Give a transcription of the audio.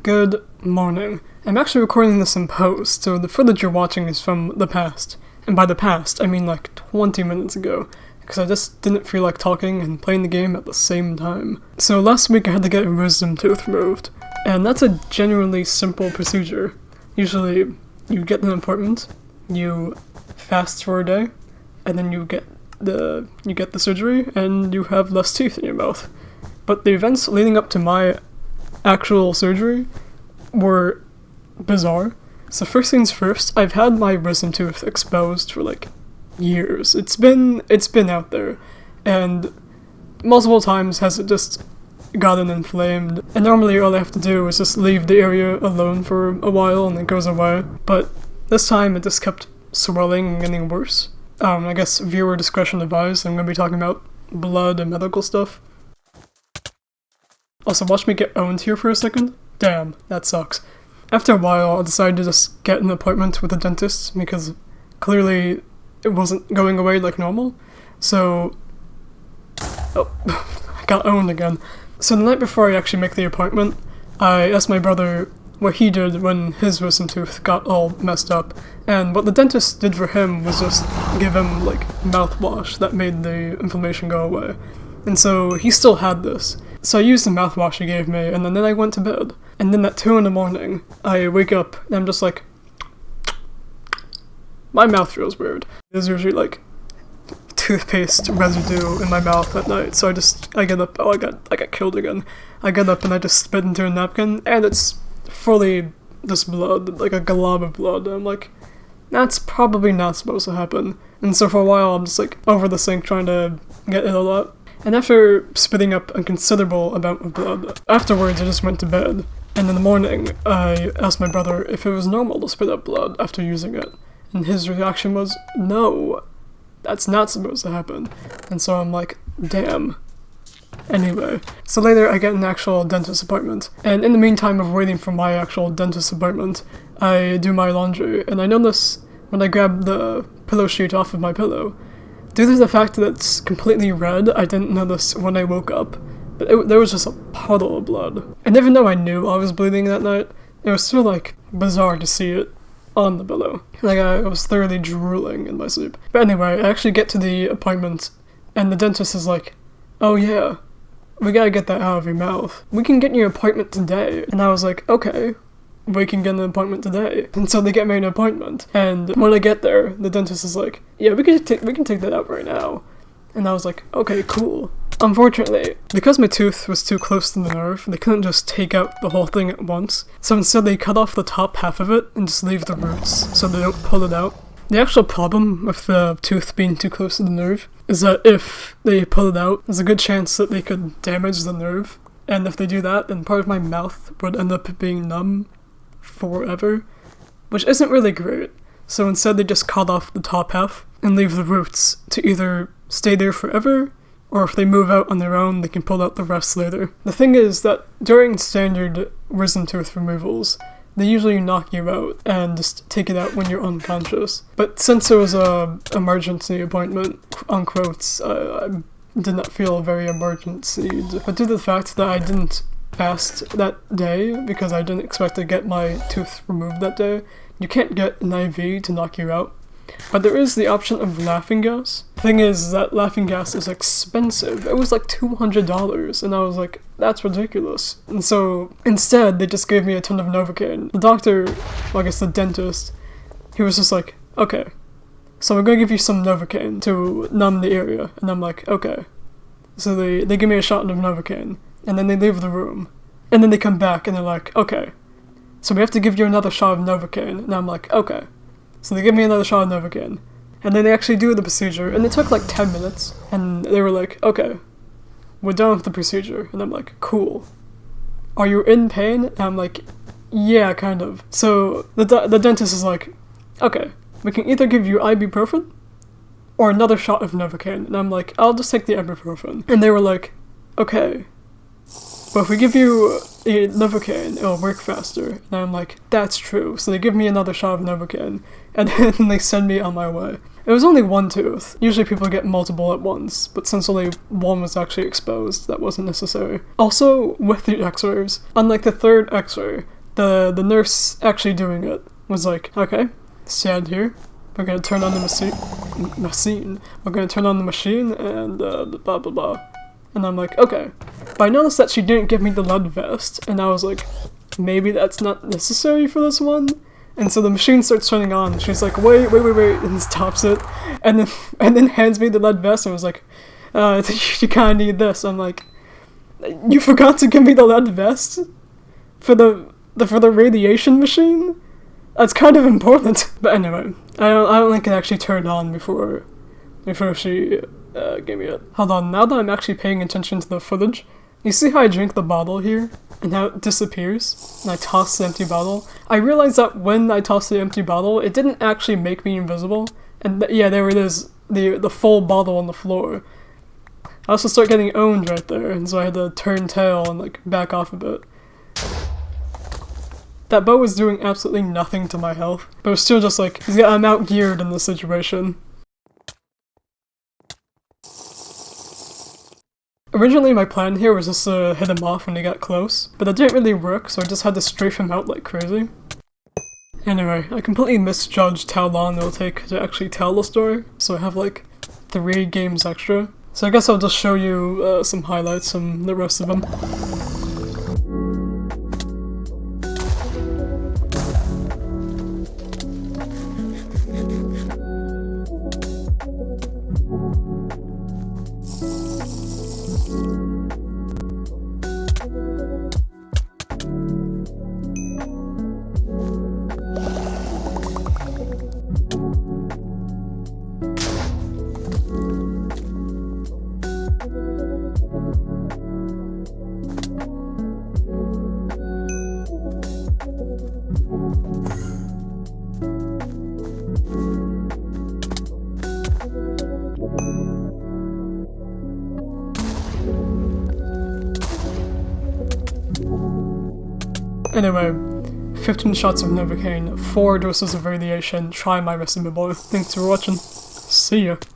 Good morning. I'm actually recording this in post, so the footage you're watching is from the past. And by the past, I mean like 20 minutes ago, because I just didn't feel like talking and playing the game at the same time. So last week I had to get a wisdom tooth removed, and that's a genuinely simple procedure. Usually, you get an appointment, you fast for a day, and then you get the surgery, and you have less teeth in your mouth. But the events leading up to my actual surgery were bizarre. So first things first, I've had my wisdom tooth exposed for like years. It's been out there, and multiple times has it just gotten inflamed. And normally all I have to do is just leave the area alone for a while and it goes away. But this time it just kept swelling and getting worse. I guess viewer discretion advised. I'm gonna be talking about blood and medical stuff. Also, watch me get owned here for a second. Damn, that sucks. After a while, I decided to just get an appointment with a dentist because clearly it wasn't going away like normal. So, I got owned again. So the night before I actually make the appointment, I asked my brother what he did when his wisdom tooth got all messed up. And what the dentist did for him was just give him like mouthwash that made the inflammation go away. And so he still had this. So I used the mouthwash he gave me, and then I went to bed. And then at 2 in the morning, I wake up, and I'm just like, my mouth feels weird. There's usually like toothpaste residue in my mouth at night, so I get up, I got killed again. I get up and I just spit into a napkin, and it's fully just blood, like a glob of blood. And I'm like, that's probably not supposed to happen. And so for a while, I'm just like over the sink trying to get it all out. And after spitting up a considerable amount of blood, afterwards I just went to bed. And in the morning, I asked my brother if it was normal to spit up blood after using it. And his reaction was, no, that's not supposed to happen. And so I'm like, damn. Anyway, so later I get an actual dentist appointment. And in the meantime of waiting for my actual dentist appointment, I do my laundry. And I notice when I grab the pillow sheet off of my pillow, due to the fact that it's completely red, I didn't notice when I woke up, but there was just a puddle of blood. And even though I knew I was bleeding that night, it was still like bizarre to see it on the pillow. Like I was thoroughly drooling in my sleep. But anyway, I actually get to the appointment, and the dentist is like, oh yeah, we gotta get that out of your mouth. We can get you an appointment today. And I was like, okay, we can get an appointment today. And so they get me an appointment. And when I get there, the dentist is like, yeah, we can take that out right now. And I was like, okay, cool. Unfortunately, because my tooth was too close to the nerve, they couldn't just take out the whole thing at once. So instead they cut off the top half of it and just leave the roots so they don't pull it out. The actual problem with the tooth being too close to the nerve is that if they pull it out, there's a good chance that they could damage the nerve. And if they do that, then part of my mouth would end up being numb forever, which isn't really great. So instead they just cut off the top half and leave the roots to either stay there forever, or if they move out on their own, they can pull out the rest later. The thing is that during standard wisdom tooth removals, they usually knock you out and just take it out when you're unconscious. But since it was a emergency appointment, unquotes, I did not feel very emergency. But due to the fact that I didn't fast that day because I didn't expect to get my tooth removed that day, you can't get an IV to knock you out. But there is the option of laughing gas. The thing is that laughing gas is expensive. It was like $200, and I was like, that's ridiculous. And so instead, they just gave me a ton of Novocaine. The doctor, well, I guess the dentist, he was just like, okay, so we're gonna give you some Novocaine to numb the area. And I'm like, okay. So they give me a shot of Novocaine, and then they leave the room. And then they come back and they're like, okay, so we have to give you another shot of Novocaine. And I'm like, okay. So they give me another shot of Novocaine. And then they actually do the procedure, and it took like 10 minutes. And they were like, okay, we're done with the procedure. And I'm like, cool. Are you in pain? And I'm like, yeah, kind of. So the dentist is like, okay, we can either give you ibuprofen or another shot of Novocaine. And I'm like, I'll just take the ibuprofen. And they were like, okay, but if we give you a Novocaine, it'll work faster. And I'm like, that's true. So they give me another shot of Novocaine, and then they send me on my way. It was only one tooth. Usually people get multiple at once, but since only one was actually exposed, that wasn't necessary. Also, with the x-rays, unlike the third x-ray, the nurse actually doing it was like, okay, stand here. We're gonna turn on the machine. We're gonna turn on the machine and blah blah blah. And I'm like, okay. But I noticed that she didn't give me the lead vest, and I was like, maybe that's not necessary for this one. And so the machine starts turning on, and she's like, wait, and stops it, and then hands me the lead vest, and was like, you kinda need this. I'm like, you forgot to give me the lead vest for the radiation machine? That's kind of important. But anyway, I don't think it actually turned on before she gave me it. Hold on, now that I'm actually paying attention to the footage, you see how I drink the bottle here? And how it disappears? And I toss the empty bottle? I realized that when I tossed the empty bottle, it didn't actually make me invisible. And yeah, there it is. The full bottle on the floor. I also start getting owned right there, and so I had to turn tail and like back off a bit. That bow was doing absolutely nothing to my health, but it was still just like, I'm outgeared in this situation. Originally my plan here was just to hit him off when he got close, but that didn't really work, so I just had to strafe him out like crazy. Anyway, I completely misjudged how long it'll take to actually tell the story, so I have like 3 games extra. So I guess I'll just show you some highlights from the rest of them. Anyway, 15 shots of Novocaine, 4 doses of radiation, try my recipe boy. Thanks for watching. See ya.